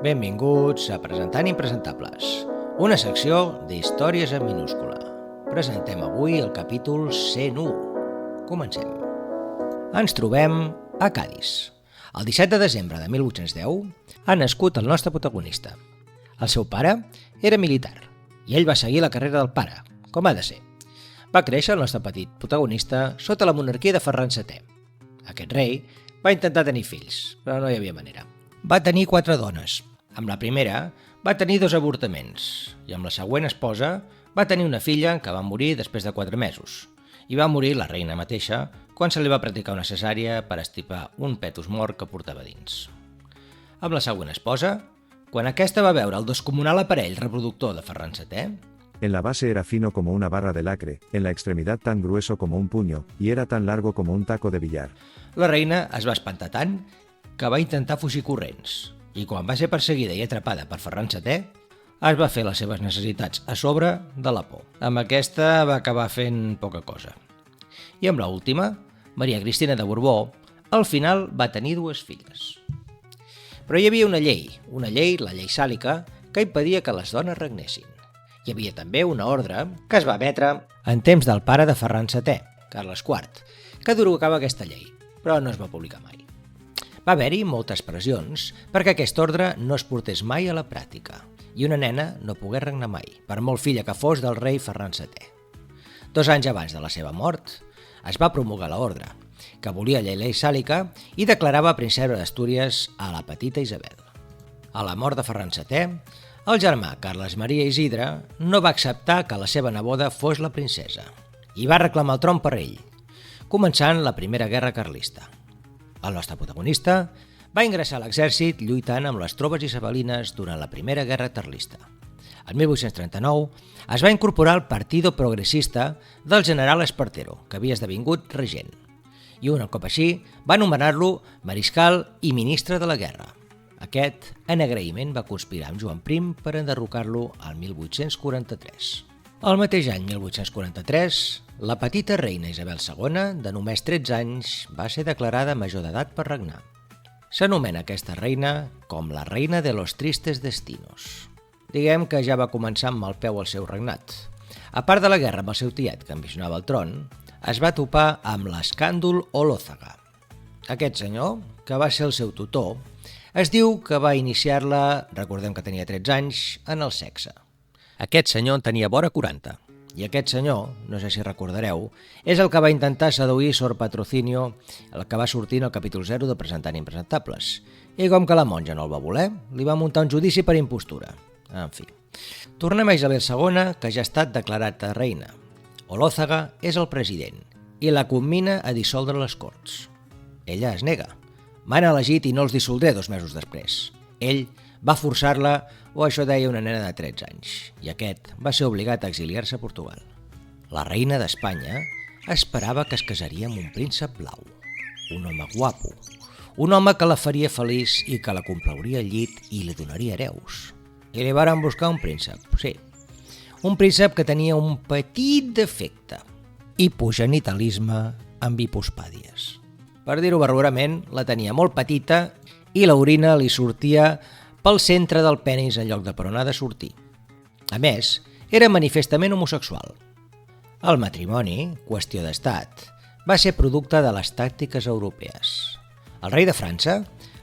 Benvinguts a Presentant Impresentables, una secció d'històries en minúscula. Presentem avui el capítol 101. Comencem. Ens trobem a Cadis. El 17 de desembre de 1810 ha nascut el nostre protagonista. El seu pare era militar i ell va seguir la carrera del pare, com ha de ser. Va créixer el nostre petit protagonista sota la monarquia de Ferran VII. Aquest rei va intentar tenir fills, però no hi havia manera. Va tenir 4 dones. Amb la primera va tenir 2 avortaments i amb la següent esposa va tenir una filla que va morir després de 4 mesos i va morir la reina mateixa quan se li va practicar una cesària per estipar un petus mort que portava dins. Amb la següent esposa, quan aquesta va veure el descomunal aparell reproductor de Ferran VII, En la base era fino como una barra de lacre, en la extremidad tan grueso como un puño, y era tan largo como un taco de billar. la reina es va espantar tant que va intentar fugir corrents i quan va ser perseguida i atrapada per Ferran VII, es va fer les seves necessitats a sobre de la por. Amb aquesta va acabar fent poca cosa. I amb l'última, Maria Cristina de Borbó, al final va tenir 2 filles. Però hi havia una llei, la llei sàlica, que impedia que les dones regnessin. Hi havia també una ordre que es va emetre en temps del pare de Ferran VII, Carles IV, que derogava aquesta llei, però no es va publicar mai. Va haver-hi moltes pressions perquè aquest ordre no es portés mai a la pràctica i una nena no pogués regnar mai, per molt filla que fos del rei Ferran VII. 2 anys abans de la seva mort, es va promulgar l'ordre, que volia la llei sàlica i declarava princesa d'Astúries a la petita Isabel. A la mort de Ferran VII, el germà Carles Maria Isidre no va acceptar que la seva neboda fos la princesa i va reclamar el tron per ell, començant la Primera Guerra Carlista. El nostre protagonista va ingressar a l'exèrcit lluitant amb les tropes isabelines durant la Primera Guerra Carlista. El 1839 es va incorporar al Partido Progresista del general Espartero, que havia esdevingut regent, i un cop així va nomenar-lo mariscal i ministre de la guerra. Aquest, en agraïment, va conspirar amb Joan Prim per enderrocar-lo al 1843. El mateix any 1843, la petita reina Isabel II, de només 13 anys, va ser declarada major d'edat per regnar. S'anomena aquesta reina com la reina de los tristes destinos. Diguem que ja va començar amb mal peu el seu regnat. A part de la guerra amb el seu tiet, que ambicionava el tron, es va topar amb l'escàndol Olózaga. Aquest senyor, que va ser el seu tutor, es diu que va iniciar-la, recordem que tenia 13 anys, en el sexe. Aquest senyor en tenia vora 40. I aquest senyor, no sé si recordareu, és el que va intentar seduir Sor Patrocinio, el que va sortir en el capítol 0 de Presentant Impresentables. I com que la monja no el va voler, li va muntar un judici per impostura. En fi. Tornem a Isabel II, que ja ha estat declarada reina. Olózaga és el president i la commina a dissoldre les corts. Ella es nega. M'han elegit i no els dissoldré 2 mesos després. Ell va forçar-la, o això deia una nena de 13 anys, i aquest va ser obligat a exiliar-se a Portugal. La reina d'Espanya esperava que es casaria amb un príncep blau, un home guapo, un home que la faria feliç i que la complauria al llit i li donaria hereus. I li varen buscar un príncep, sí. Un príncep que tenia un petit defecte, hipogenitalisme amb hipospàdies. Per dir-ho barroerament, la tenia molt petita i l'orina li sortia pel centre del penis en lloc de per on ha de sortir. A més, era manifestament homosexual. El matrimoni, qüestió d'estat, va ser producte de les tàctiques europees. El rei de França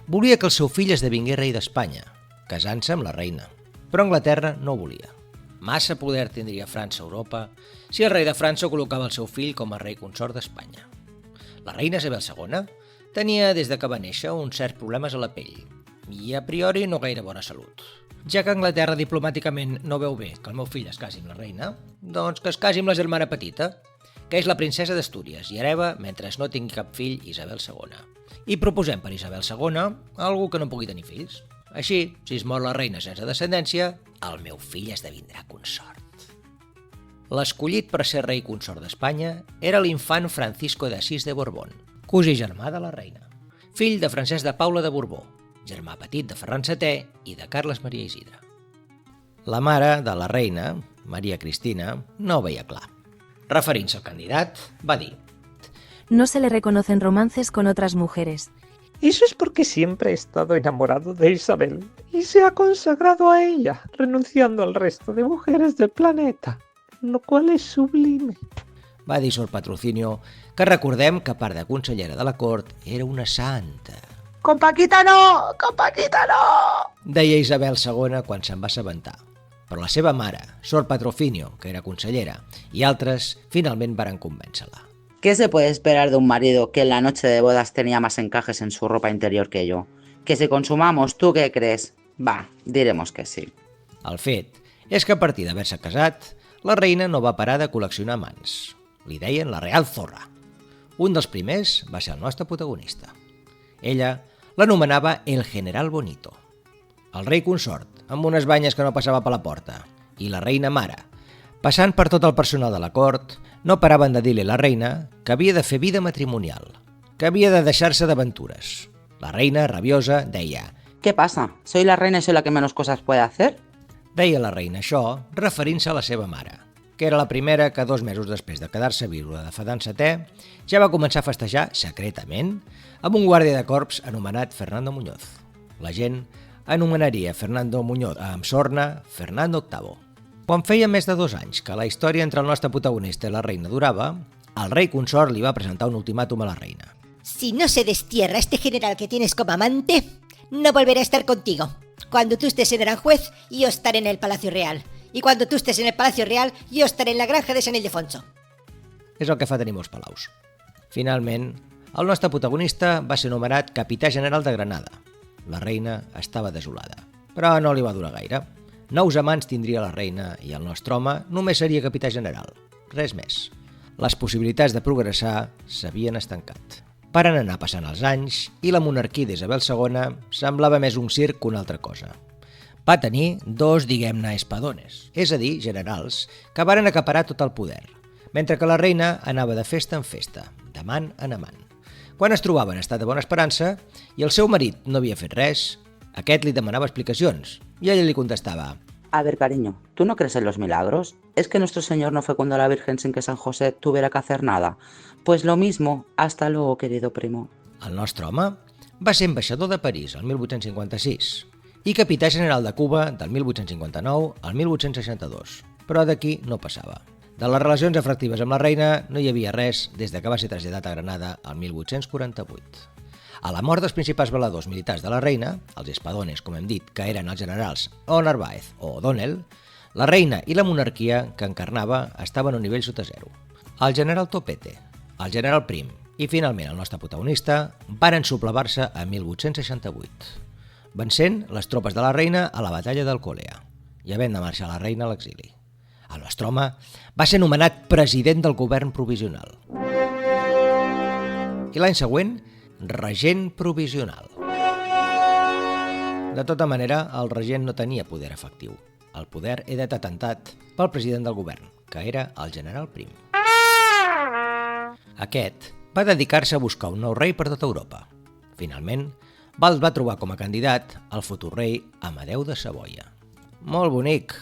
volia que el seu fill esdevingués rei d'Espanya, casant-se amb la reina, però Anglaterra no ho volia. Massa poder tindria França a Europa si el rei de França col·locava el seu fill com a rei consort d'Espanya. La reina Isabel II tenia, des de que va néixer, uns certs problemes a la pell i a priori no gaire bona salut. Ja que Anglaterra diplomàticament no veu bé que el meu fill es casi amb la reina, doncs que es casi amb la germana petita, que és la princesa d'Astúries i hereva mentre no tingui cap fill Isabel II. I proposem per Isabel II algú que no pugui tenir fills. Així, si es mor la reina sense descendència, el meu fill esdevindrà consort. L'escollit per ser rei consort d'Espanya era l'infant Francisco d'Assís de Borbón, cosí germà de la reina, fill de Francesc de Paula de Borbó, germà petit de Ferran VII i de Carles Maria Isidre. La mare de la reina, Maria Cristina, no ho veia clar. Referint-se al candidat, va dir: No se le reconocen romances con otras mujeres. Eso es porque siempre he estado enamorado de Isabel y se ha consagrado a ella, renunciando al resto de mujeres del planeta, lo cual és sublime. Va dir Sor Patrocinio, que recordem que a part de consellera de la cort era una santa. Con Paquita no! Con Paquita no! Deia Isabel II quan se'n va assabentar. Però la seva mare, Sor Patrocinio, que era consellera, i altres finalment varen convèncer-la. ¿Qué se puede esperar de un marido que en la noche de bodas tenía más encajes en su ropa interior que yo? ¿Que si consumamos, tú qué crees? Va, diremos que sí. El fet és que a partir d'haver-se casat, la reina no va parar de col·leccionar amants. Li deien la Real Zorra. Un dels primers va ser el nostre protagonista. Ella l'anomenava el General Bonito. El rei consort, amb unes banyes que no passava per la porta, i la reina mare, passant per tot el personal de la cort, no paraven de dir-li a la reina que havia de fer vida matrimonial, que havia de deixar-se d'aventures. La reina, rabiosa, deia: ¿Qué pasa? ¿Soy la reina y soy la que menos cosas puede hacer? Deia la reina això referint-se a la seva mare, que era la primera que 2 mesos després de quedar-se a viure de Fedant VII ja va començar a festejar secretament amb un guàrdia de corps anomenat Fernando Muñoz. La gent anomenaria Fernando Muñoz amb sorna Fernando VIII. Quan feia més de 2 anys que la història entre el nostre protagonista i la reina durava, el rei consort li va presentar un ultimàtum a la reina. Si no se destierra este general que tienes como amante, no volveré a estar contigo. Cuando tú estés en Aranjuez, yo estaré en el Palacio Real. Y cuando tú estés en el Palacio Real, yo estaré en la granja de Sant Ildefonso. És el que fa tenir molts palaus. Finalment, el nostre protagonista va ser nomenat capità general de Granada. La reina estava desolada, però no li va durar gaire. 9 amants tindria la reina i el nostre home només seria capità general. Res més. Les possibilitats de progressar s'havien estancat. Varen anar passant els anys i la monarquia d'Isabel II semblava més un circ que una altra cosa. Va tenir 2, diguem-ne, espadones, és a dir, generals, que varen acaparar tot el poder, mentre que la reina anava de festa en festa, de man en amant. Quan es trobava en estat de bona esperança i el seu marit no havia fet res, aquest li demanava explicacions i ella li contestava: A ver, cariño, ¿tú no crees en los milagros? ¿Es que nuestro Señor no fecundó a la Virgen sin que San José tuviera que hacer nada? Pues lo mismo, hasta luego, querido primo. El nostre home va ser ambaixador de París el 1856 i capità general de Cuba del 1859 al 1862, però d'aquí no passava. De les relacions afectives amb la reina no hi havia res des de que va ser traslladat a Granada el 1848. A la mort dels principals veladors militars de la reina, els espadones, com hem dit, que eren els generals o Narváez o O'Donnell, la reina i la monarquia que encarnava estaven a un nivell sota zero. El general Topete, el general Prim i finalment el nostre protagonista varen sublevar-se a 1868, vencent les tropes de la reina a la batalla d'Alcolea i havent de marxar la reina a l'exili. El nostre home va ser nomenat president del govern provisional. I l'any següent, regent provisional. De tota manera, el regent no tenia poder efectiu. El poder era detentat pel president del govern, que era el general Prim. Aquest va dedicar-se a buscar un nou rei per tota Europa. Finalment, el va trobar com a candidat el futur rei Amadeu de Savoia. Molt bonic!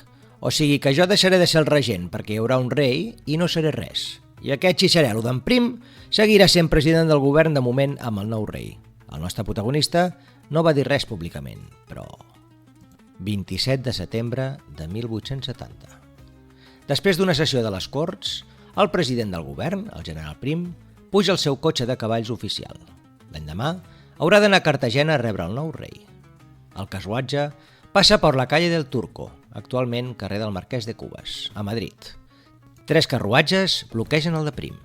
O sigui que jo deixaré de ser el regent perquè hi haurà un rei i no seré res. I aquest xixarel·lo d'en Prim seguirà sent president del govern de moment amb el nou rei. El nostre protagonista no va dir res públicament, però 27 de setembre de 1870. Després d'una sessió de les Corts, el president del govern, el general Prim, puja al seu cotxe de cavalls oficial. L'endemà haurà d'anar a Cartagena a rebre el nou rei. El carruatge passa per la calle del Turco, actualment carrer del Marquès de Cubes, a Madrid. 3 carruatges bloquegen el de Prim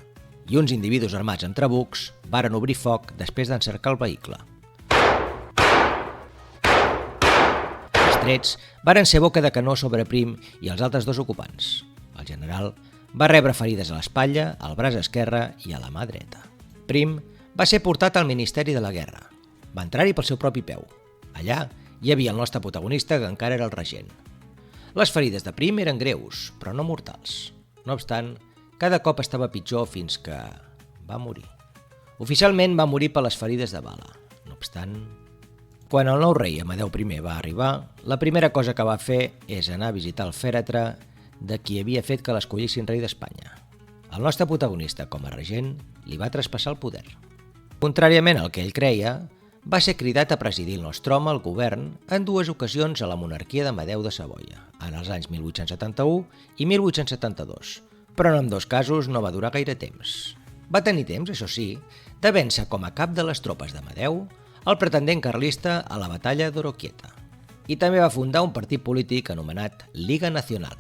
i uns individus armats amb trabucs varen obrir foc després d'encercar el vehicle. Els trets varen ser boca de canó sobre Prim i els altres 2 ocupants. El general va rebre ferides a l'espatlla, al braç esquerre i a la mà dreta. Prim va ser portat al Ministeri de la Guerra. Va entrar-hi pel seu propi peu. Allà hi havia el nostre protagonista, que encara era el regent. Les ferides de Prim eren greus, però no mortals. No obstant, cada cop estava pitjor fins que va morir. Oficialment va morir per les ferides de bala. No obstant, quan el nou rei Amadeu I va arribar, la primera cosa que va fer és anar a visitar el fèretre de qui havia fet que l'escollissin rei d'Espanya. El nostre protagonista, com a regent, li va traspassar el poder. Contràriament al que ell creia, va ser cridat a presidir el Nostromo al govern en 2 ocasions a la monarquia d'Amadeu de Savoia, en els anys 1871 i 1872, però en ambdós casos no va durar gaire temps. Va tenir temps, això sí, de vèncer com a cap de les tropes d'Amadeu el pretendent carlista a la batalla d'Oroquieta. I també va fundar un partit polític anomenat Liga Nacional,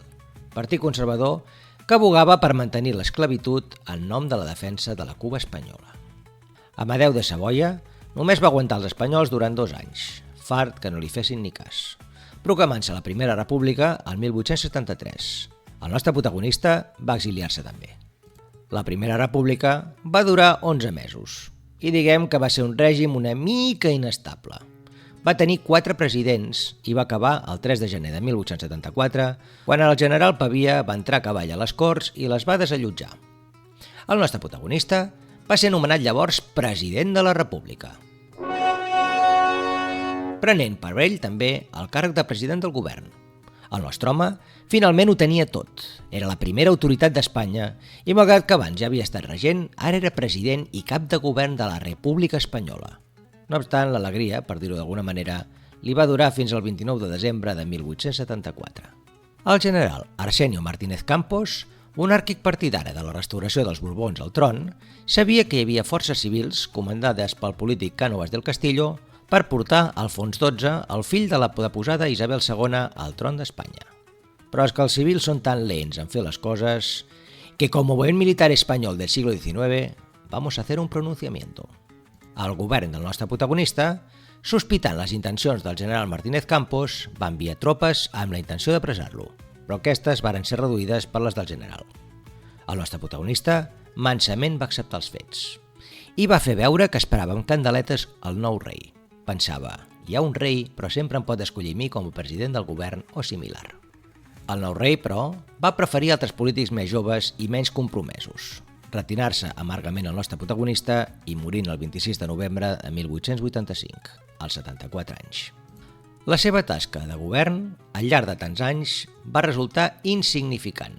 partit conservador que abogava per mantenir l'esclavitud en nom de la defensa de la Cuba espanyola. Amadeu de Savoia només va aguantar els espanyols durant 2 anys, fart que no li fessin ni cas, proclamant-se la Primera República el 1873. El nostre protagonista va exiliar-se també. La Primera República va durar 11 mesos i diguem que va ser un règim una mica inestable. Va tenir 4 presidents i va acabar el 3 de gener de 1874, quan el general Pavia va entrar a cavall a les Corts i les va desallotjar. El nostre protagonista va ser nomenat llavors president de la República, prenent per ell també el càrrec de president del govern. El Nostromo finalment ho tenia tot. Era la primera autoritat d'Espanya i, malgrat que abans ja havia estat regent, ara era president i cap de govern de la República Espanyola. No obstant, l'alegria, per dir-ho d'alguna manera, li va durar fins al 29 de desembre de 1874. El general Arsenio Martínez Campos, monàrquic partidari de la restauració dels Borbons al tron, sabia que hi havia forces civils comandades pel polític Cánovas del Castillo per portar Alfons XII, el fill de la deposada Isabel II, al tron d'Espanya. Però és que els civils són tan lents en fer les coses que, como buen militar español del siglo XIX, vamos a hacer un pronunciamiento. El govern del nostre protagonista, sospitant les intencions del general Martínez Campos, va enviar tropes amb la intenció de presar-lo, però aquestes varen ser reduïdes per les del general. El nostre protagonista mansament va acceptar els fets i va fer veure que esperava amb candeletes el nou rei. Pensava, hi ha un rei, però sempre em pot escollir a mi com a president del govern o similar. El nou rei, però, va preferir altres polítics més joves i menys compromesos, retirar-se amargament el nostre protagonista i morint el 26 de novembre de 1885, als 74 anys. La seva tasca de govern, al llarg de tants anys, va resultar insignificant,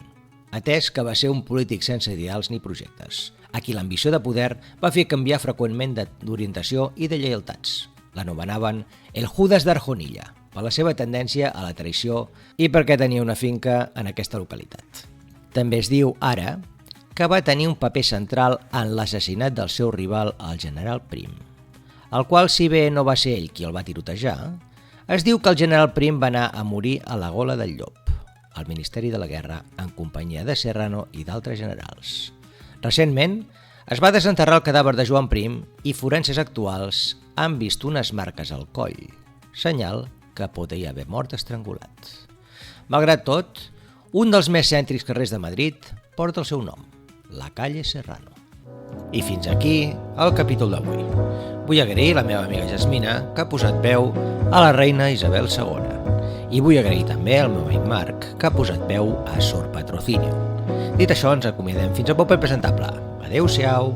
atès que va ser un polític sense ideals ni projectes, a qui l'ambició de poder va fer canviar freqüentment d'orientació i de lleialtats. L'anomenaven el Judas d'Arjonilla, per la seva tendència a la traïció i perquè tenia una finca en aquesta localitat. També es diu ara que va tenir un paper central en l'assassinat del seu rival, el general Prim, el qual, si bé no va ser ell qui el va tirotejar, es diu que el general Prim va anar a morir a la Gola del Llop, al Ministeri de la Guerra, en companyia de Serrano i d'altres generals. Recentment, es va desenterrar el cadàver de Joan Prim i forenses actuals han vist unes marques al coll, senyal que podria haver mort estrangulat. Malgrat tot, un dels més cèntrics carrers de Madrid porta el seu nom, la calle Serrano. I fins aquí el capítol d'avui. Vull agrair a la meva amiga Jasmina, que ha posat veu a la reina Isabel II. I vull agrair també al meu amic Marc, que ha posat veu a Sor Patrocinio. Dit això, ens acomiadem fins al proper presentable. Adéu-siau!